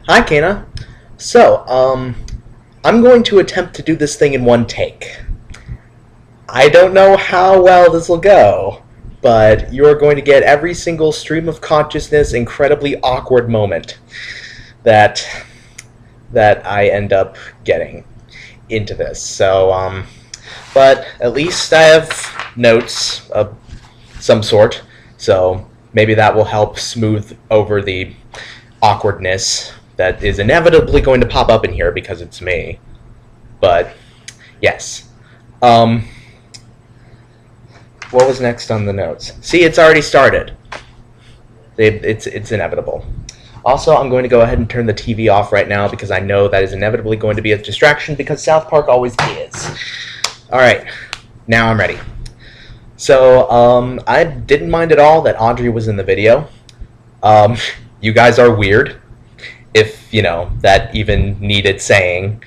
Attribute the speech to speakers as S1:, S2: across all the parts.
S1: Hi, Cana. So, I'm going to attempt to do this thing in one take. I don't know how well this will go, but you're going to get every single stream of consciousness, incredibly awkward moment that that I end up getting into this. But at least I have notes of some sort, so maybe that will help smooth over the awkwardness that is inevitably going to pop up in here because it's me. But yes. What was next on the notes? See, it's already started. It's inevitable. Also, I'm going to go ahead and turn the TV off right now because I know that is inevitably going to be a distraction because South Park always is. Alright, now I'm ready. So, I didn't mind at all that Audrey was in the video. You guys are weird, if, you know, that even needed saying,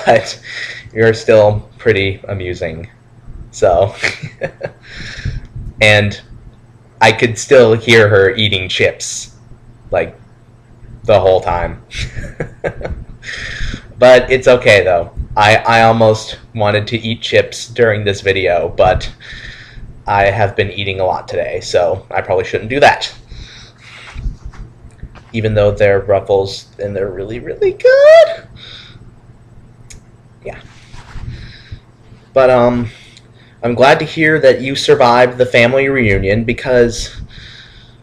S1: but you're still pretty amusing. So, and I could still hear her eating chips, like, the whole time. But it's okay, though. I almost wanted to eat chips during this video, but I have been eating a lot today, so I probably shouldn't do that. Even though they're Ruffles and they're really, really good. Yeah. But, I'm glad to hear that you survived the family reunion because,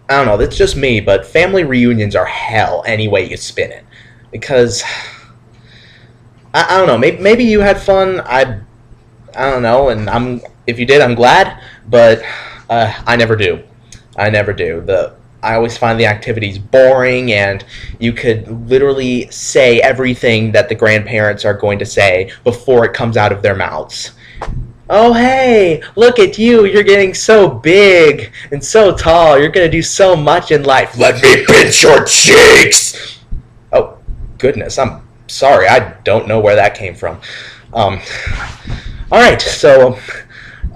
S1: I don't know, that's just me, but family reunions are hell any way you spin it. Because, I don't know, maybe you had fun, I don't know, and if you did, I'm glad, but I never do. I never do. I always find the activities boring, and you could literally say everything that the grandparents are going to say before it comes out of their mouths. Oh, hey, look at you. You're getting so big and so tall. You're going to do so much in life. Let me pinch your cheeks. Oh, goodness. I'm sorry. I don't know where that came from. All right. So,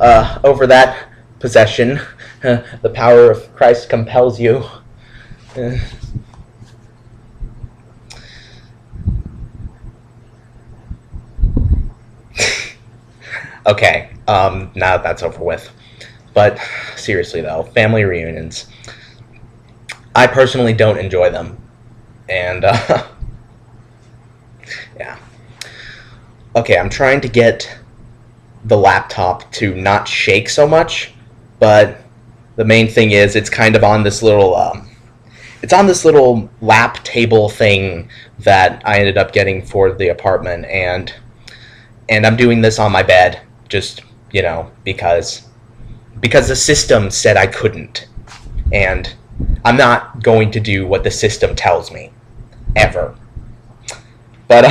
S1: over that possession, the power of Christ compels you. Okay, now that that's over with. But seriously, though, family reunions. I personally don't enjoy them. And, yeah. Okay, I'm trying to get the laptop to not shake so much, but the main thing is it's kind of on this little, it's on this little lap table thing that I ended up getting for the apartment, and I'm doing this on my bed. Just, you know, because the system said I couldn't. And I'm not going to do what the system tells me. Ever. But,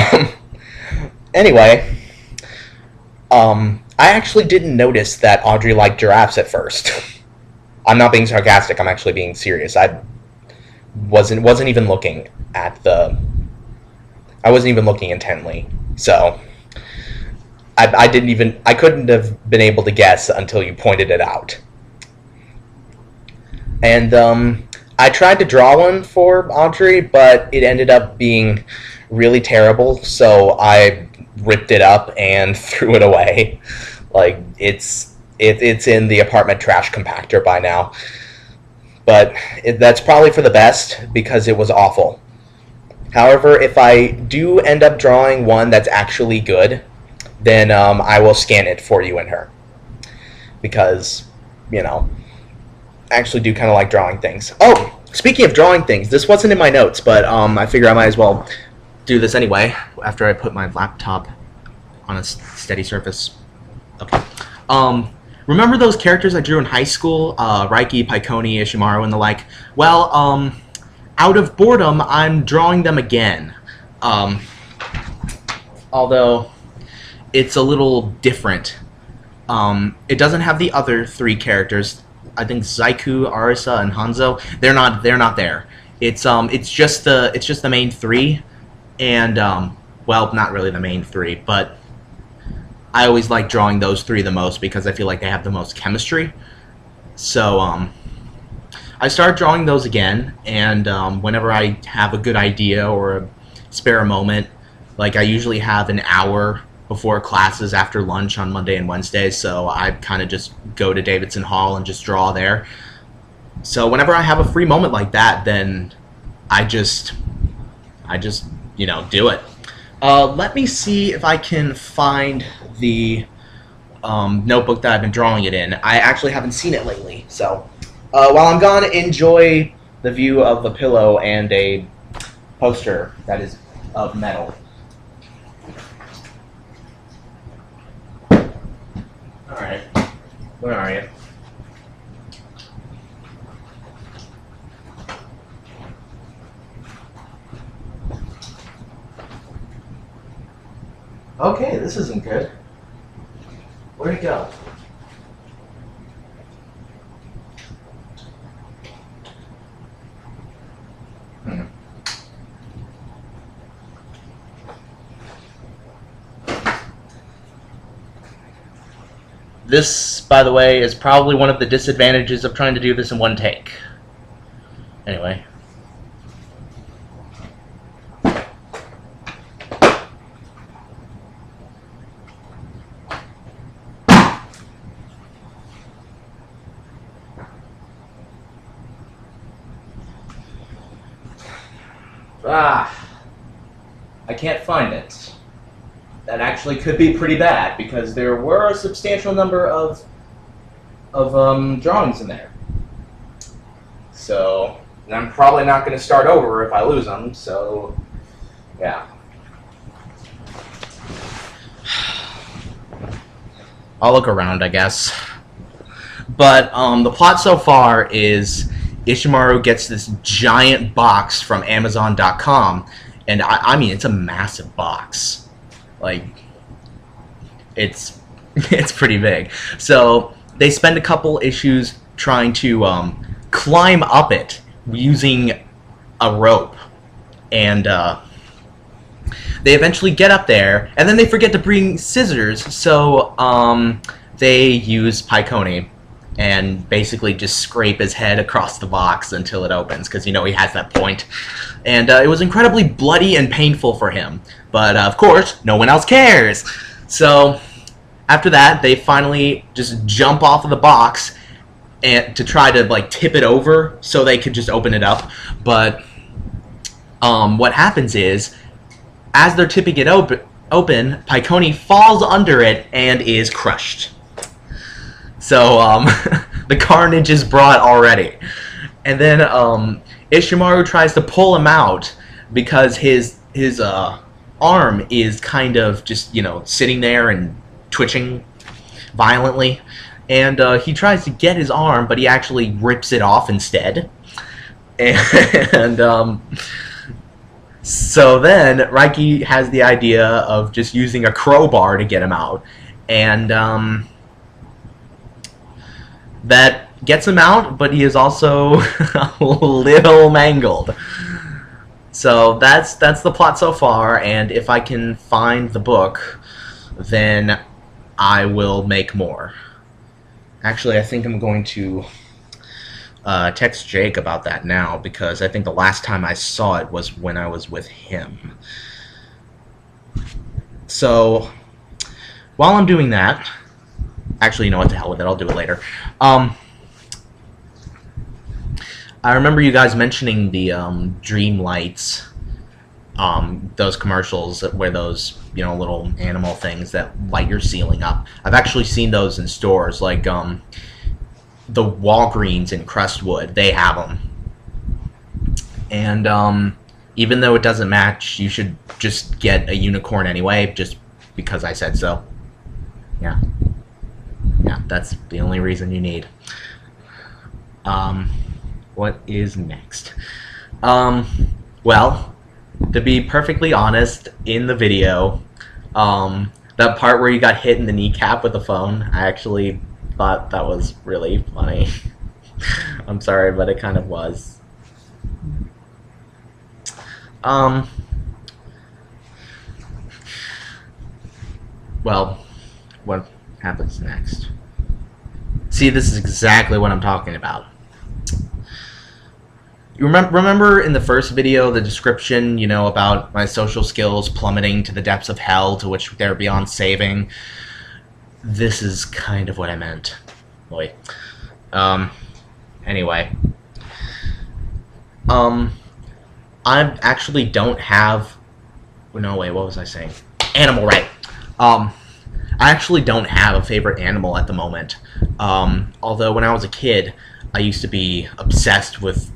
S1: anyway, I actually didn't notice that Audrey liked giraffes at first. I'm not being sarcastic, I'm actually being serious. I wasn't even looking at I wasn't even looking intently, so I couldn't have been able to guess until you pointed it out. And, I tried to draw one for Audrey, but it ended up being really terrible, so I ripped it up and threw it away. Like, it's in the apartment trash compactor by now. But that's probably for the best, because it was awful. However, if I do end up drawing one that's actually good, then I will scan it for you and her. Because, you know, I actually do kind of like drawing things. Oh, speaking of drawing things, this wasn't in my notes, but I figure I might as well do this anyway after I put my laptop on a steady surface. Okay. Remember those characters I drew in high school? Raiki, Paikoni, Ishimaru, and the like? Well, out of boredom, I'm drawing them again. Although it's a little different. It doesn't have the other three characters. I think Zaiku, Arisa, and Hanzo. They're not there. It's just the main three, and well, not really the main three, but I always like drawing those three the most because I feel like they have the most chemistry. So I started drawing those again, and whenever I have a good idea or spare a moment. Like, I usually have an hour before classes after lunch on Monday and Wednesday, so I kind of just go to Davidson Hall and just draw there. So whenever I have a free moment like that, then I just do it. Let me see if I can find the notebook that I've been drawing it in. I actually haven't seen it lately, so while I'm gone, enjoy the view of the pillow and a poster that is of metal. Alright, where are you? Okay, this isn't good. Where'd it go? This, by the way, is probably one of the disadvantages of trying to do this in one take. Anyway. I can't find it. That actually could be pretty bad because there were a substantial number of drawings in there. So I'm probably not going to start over if I lose them. So yeah. I'll look around, I guess. But the plot so far is Ishimaru gets this giant box from Amazon.com, and I mean, it's a massive box. Like, it's pretty big. So they spend a couple issues trying to climb up it using a rope, and they eventually get up there, and then they forget to bring scissors, so they use Paikoni and basically just scrape his head across the box until it opens, because, you know, he has that point. And it was incredibly bloody and painful for him. But, of course, no one else cares. So, after that, they finally just jump off of the box and to try to, like, tip it over so they could just open it up. But what happens is, as they're tipping it open, Paikoni falls under it and is crushed. So, the carnage is brought already. And then, Ishimaru tries to pull him out because his arm is kind of just, you know, sitting there and twitching violently. And he tries to get his arm, but he actually rips it off instead. And, so then, Raiki has the idea of just using a crowbar to get him out. And, that gets him out, but he is also a little mangled. So that's the plot so far, and if I can find the book, then I will make more. Actually, I think I'm going to text Jake about that now, because I think the last time I saw it was when I was with him. So, while I'm doing that, actually, you know what, the hell with it, I'll do it later. I remember you guys mentioning the Dream Lights, those commercials where those, you know, little animal things that light your ceiling up. I've actually seen those in stores, like the Walgreens in Crestwood, they have them. And even though it doesn't match, you should just get a unicorn anyway, just because I said so. Yeah. Yeah, that's the only reason you need. What is next? Well, to be perfectly honest, in the video, that part where you got hit in the kneecap with the phone, I actually thought that was really funny. I'm sorry, but it kind of was. Well, what happens next? See, this is exactly what I'm talking about. You remember in the first video, the description, about my social skills plummeting to the depths of hell to which they're beyond saving? This is kind of what I meant. Boy. Anyway. I actually don't have... No, wait, what was I saying? Animal, right. I actually don't have a favorite animal at the moment. Although when I was a kid, I used to be obsessed with,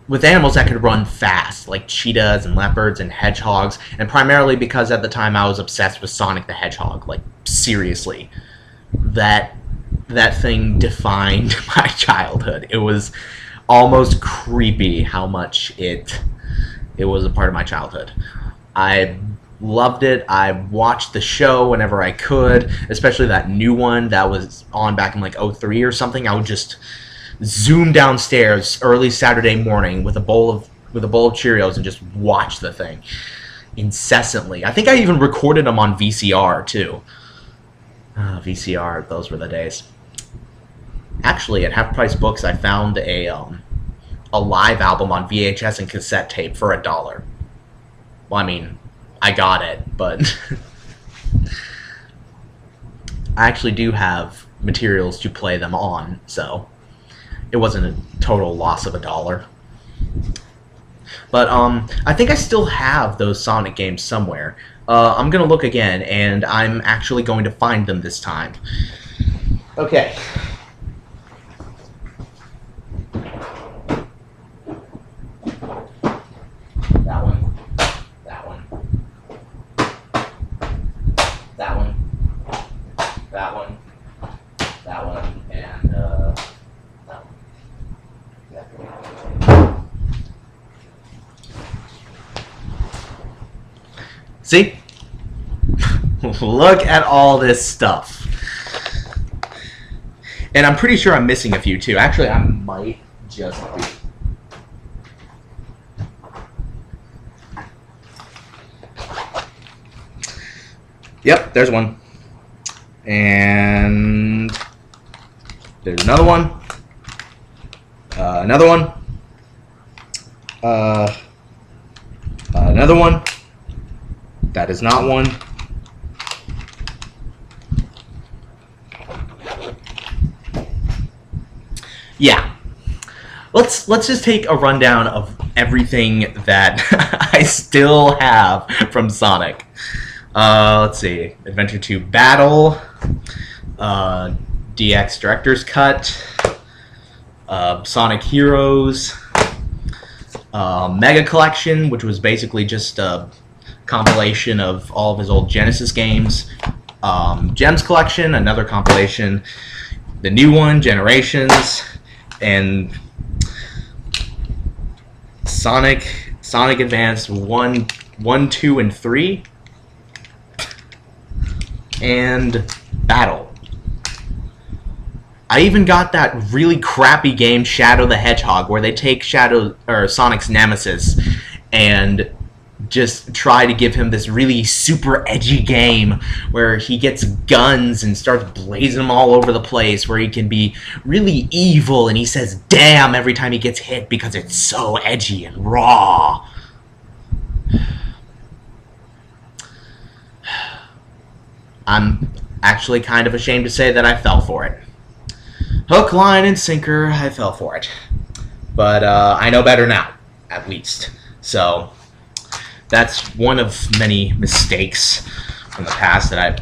S1: with animals that could run fast, like cheetahs and leopards and hedgehogs, and primarily because at the time I was obsessed with Sonic the Hedgehog. Like, seriously. That thing defined my childhood. It was almost creepy how much it was a part of my childhood. I loved it. I watched the show whenever I could, especially that new one that was on back in like '03 or something. I would just zoom downstairs early Saturday morning with a bowl of Cheerios and just watch the thing incessantly. I think I even recorded them on VCR too. VCR, those were the days. Actually, at Half Price Books, I found a live album on VHS and cassette tape for $1. Well, I mean, I got it, but I actually do have materials to play them on, so it wasn't a total loss of $1. But I think I still have those Sonic games somewhere. I'm gonna look again, and I'm actually going to find them this time. Okay. That one. That one. That one. That one. That one. And that one. Yeah. See? Look at all this stuff. And I'm pretty sure I'm missing a few too. Actually, I might just be. Yep, there's one. And there's another one. Another one. Another one. That is not one. Yeah. Let's just take a rundown of everything that I still have from Sonic. Let's see. Adventure 2 Battle, DX Director's Cut, Sonic Heroes, Mega Collection, which was basically just a compilation of all of his old Genesis games, Gems Collection, another compilation, the new one, Generations, and Sonic Advance 1, 2, and 3, and Battle. I even got that really crappy game Shadow the Hedgehog, where they take Sonic's nemesis and just try to give him this really super edgy game where he gets guns and starts blazing them all over the place, where he can be really evil and he says damn every time he gets hit because it's so edgy and raw. I'm actually kind of ashamed to say that I fell for it. Hook, line, and sinker, I fell for it. But I know better now, at least. So that's one of many mistakes from the past that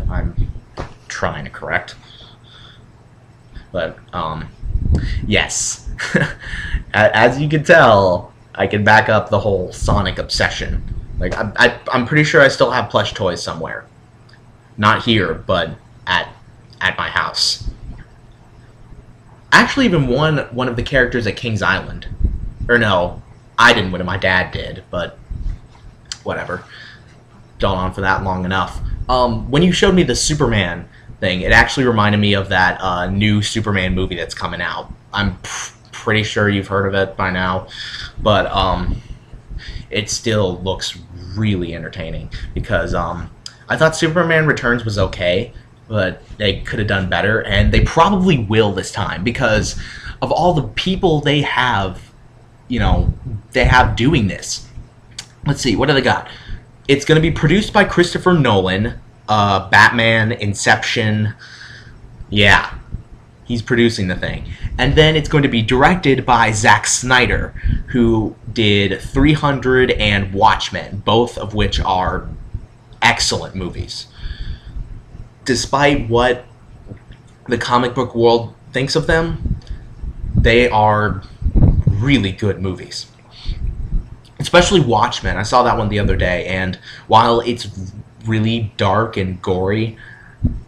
S1: I'm trying to correct. But yes, as you can tell, I can back up the whole Sonic obsession. Like I'm pretty sure I still have plush toys somewhere. Not here, but at my house. I actually even won one of the characters at King's Island. Or no, I didn't win it, my dad did, but whatever. Gone on for that long enough. When you showed me the Superman thing, it actually reminded me of that new Superman movie that's coming out. I'm pretty sure you've heard of it by now, but it still looks really entertaining because I thought Superman Returns was okay, but they could have done better, and they probably will this time because of all the people they have they have doing this. Let's see, what do they got? It's going to be produced by Christopher Nolan, Batman, Inception. Yeah, he's producing the thing. And then it's going to be directed by Zack Snyder, who did 300 and Watchmen, both of which are excellent movies. Despite what the comic book world thinks of them, they are really good movies. Especially Watchmen. I saw that one the other day, and while it's really dark and gory,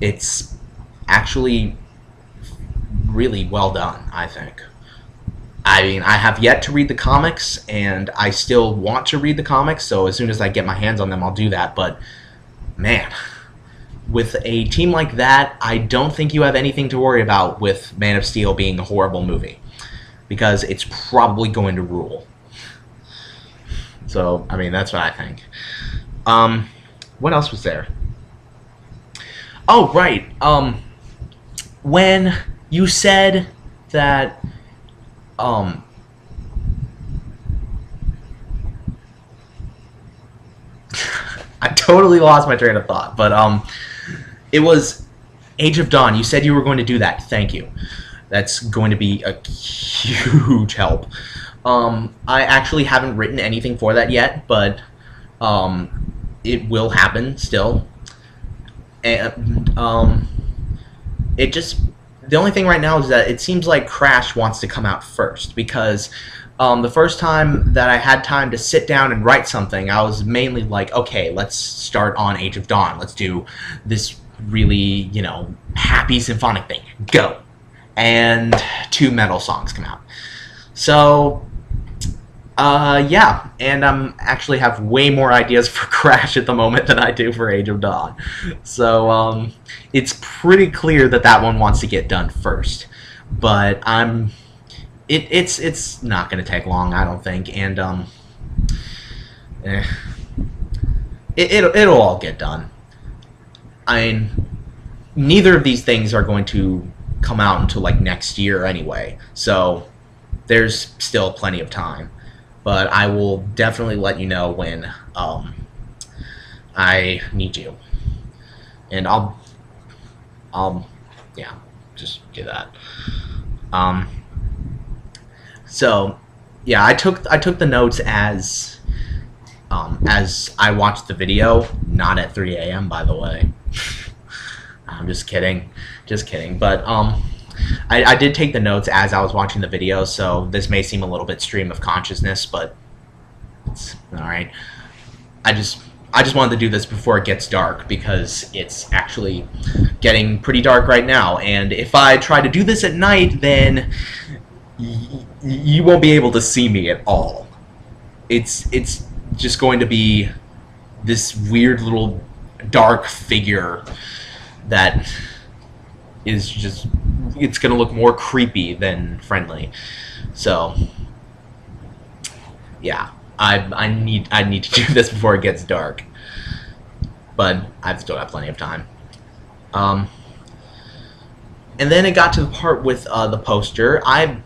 S1: it's actually really well done, I think. I mean, I have yet to read the comics, and I still want to read the comics, so as soon as I get my hands on them, I'll do that. But, man, with a team like that, I don't think you have anything to worry about with Man of Steel being a horrible movie, because it's probably going to rule. So, I mean, that's what I think. What else was there? Oh, right. When you said that, I totally lost my train of thought, but, it was Age of Dawn. You said you were going to do that. Thank you. That's going to be a huge help. I actually haven't written anything for that yet, but it will happen still. And the only thing right now is that it seems like Crash wants to come out first, because the first time that I had time to sit down and write something, I was mainly like, okay, let's start on Age of Dawn. Let's do this really, happy symphonic thing. Go. And 2 metal songs come out. So, yeah, and I'm actually have way more ideas for Crash at the moment than I do for Age of Dawn. So, it's pretty clear that that one wants to get done first. But it's not going to take long, I don't think, and, it'll all get done. I mean, neither of these things are going to come out until, like, next year anyway, so there's still plenty of time. But I will definitely let you know when I need you, and I'll yeah, just do that. So yeah, I took the notes as I watched the video, not at 3 a.m. by the way. I'm just kidding, but I did take the notes as I was watching the video, so this may seem a little bit stream of consciousness, but it's alright. I just wanted to do this before it gets dark, because it's actually getting pretty dark right now, and if I try to do this at night, then you won't be able to see me at all. It's just going to be this weird little dark figure that is just, it's going to look more creepy than friendly. So yeah, I need to do this before it gets dark, but I've still got plenty of time. And then it got to the part with the poster. I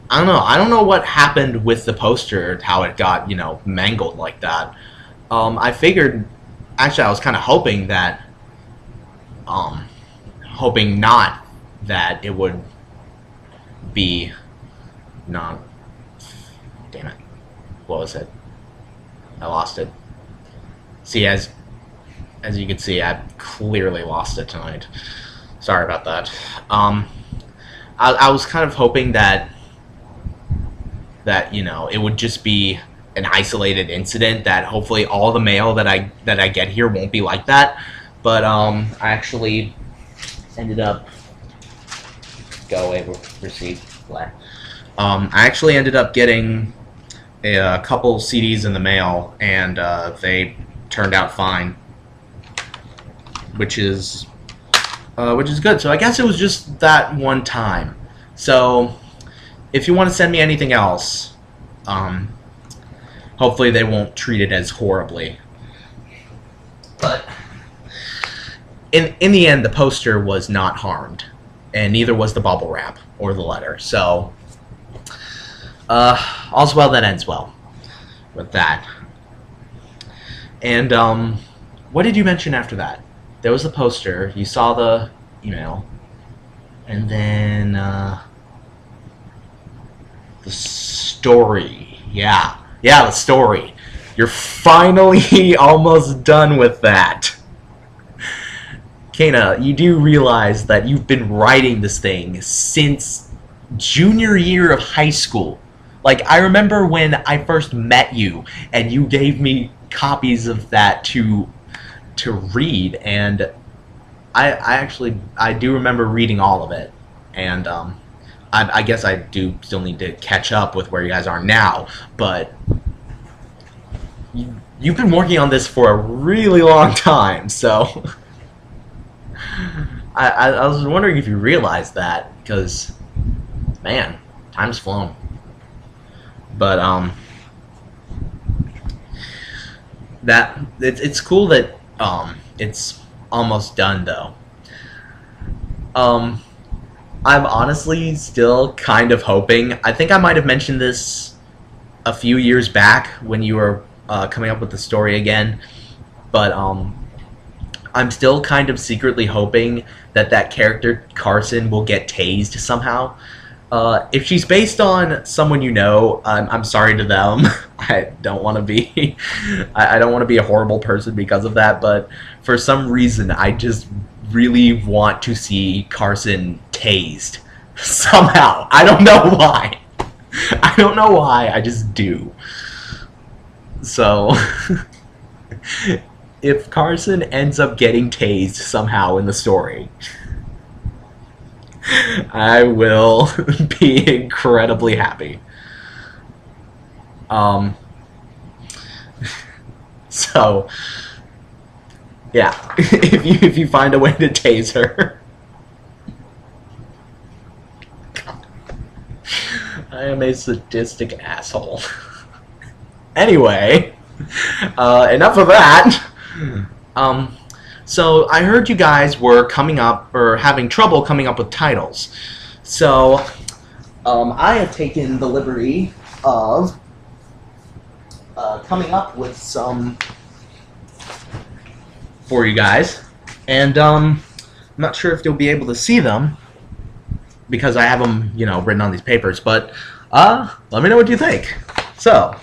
S1: don't know what happened with the poster, how it got, mangled like that. I figured, actually I was kind of hoping that, hoping not that it would be, not, damn it, what was it? I lost it. See, as you can see, I clearly lost it tonight. Sorry about that. I was kind of hoping that it would just be an isolated incident, that hopefully all the mail that I get here won't be like that. But I actually ended up receipt. I actually ended up getting a couple CDs in the mail, and they turned out fine, which is good. So I guess it was just that one time. So if you want to send me anything else, hopefully they won't treat it as horribly. But in the end, the poster was not harmed, and neither was the bubble wrap or the letter. So, all's well that ends well with that. And what did you mention after that? There was the poster. You saw the email, and then the story. Yeah, the story. You're finally almost done with that. Cana, you do realize that you've been writing this thing since junior year of high school. Like, I remember when I first met you, and you gave me copies of that to read, and I do remember reading all of it, and I guess I do still need to catch up with where you guys are now, but you've been working on this for a really long time, so I was wondering if you realized that, because, man, time's flown. But that it's cool that it's almost done, though. I'm honestly still kind of hoping. I think I might have mentioned this a few years back when you were coming up with the story again, but I'm still kind of secretly hoping that that character Carson will get tased somehow. If she's based on someone you know, I'm sorry to them. I don't want to be I don't want to be a horrible person because of that, but for some reason I just really want to see Carson tased somehow. I don't know why. I don't know why, I just do. So if Carson ends up getting tased somehow in the story, I will be incredibly happy. So yeah, if you find a way to tase her, I am a sadistic asshole. Anyway, enough of that. So I heard you guys were coming up, or having trouble coming up with titles. So I have taken the liberty of coming up with some for you guys. And I'm not sure if you'll be able to see them, because I have them, written on these papers. But let me know what you think. So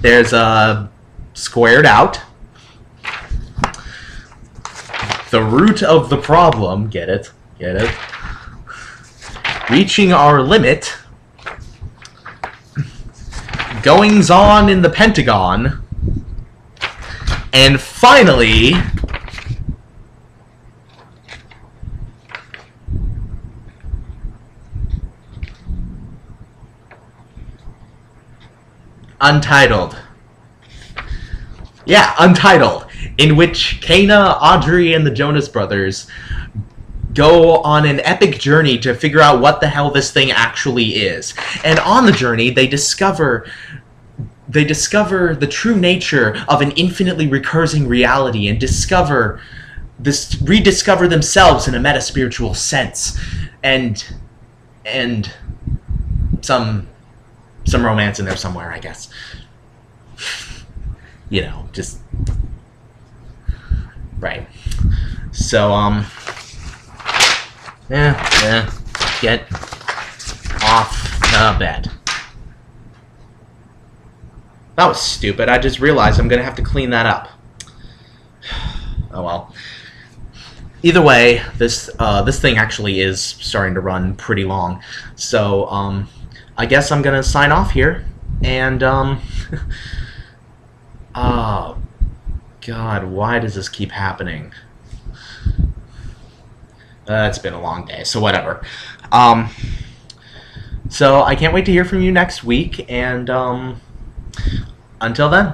S1: there's squared out. The root of the problem, get it? Reaching our limit. Goings on in the Pentagon. And finally, Untitled. Yeah, Untitled, in which Cana, Audrey, and the Jonas Brothers go on an epic journey to figure out what the hell this thing actually is. And on the journey, they discover the true nature of an infinitely recurring reality, and rediscover themselves in a meta-spiritual sense, and some romance in there somewhere, I guess. Just right. So get off the bed. That was stupid. I just realized I'm gonna have to clean that up. Oh well. Either way, this thing actually is starting to run pretty long. So I guess I'm gonna sign off here, and oh God, why does this keep happening? It's been a long day, so whatever. So I can't wait to hear from you next week, and until then.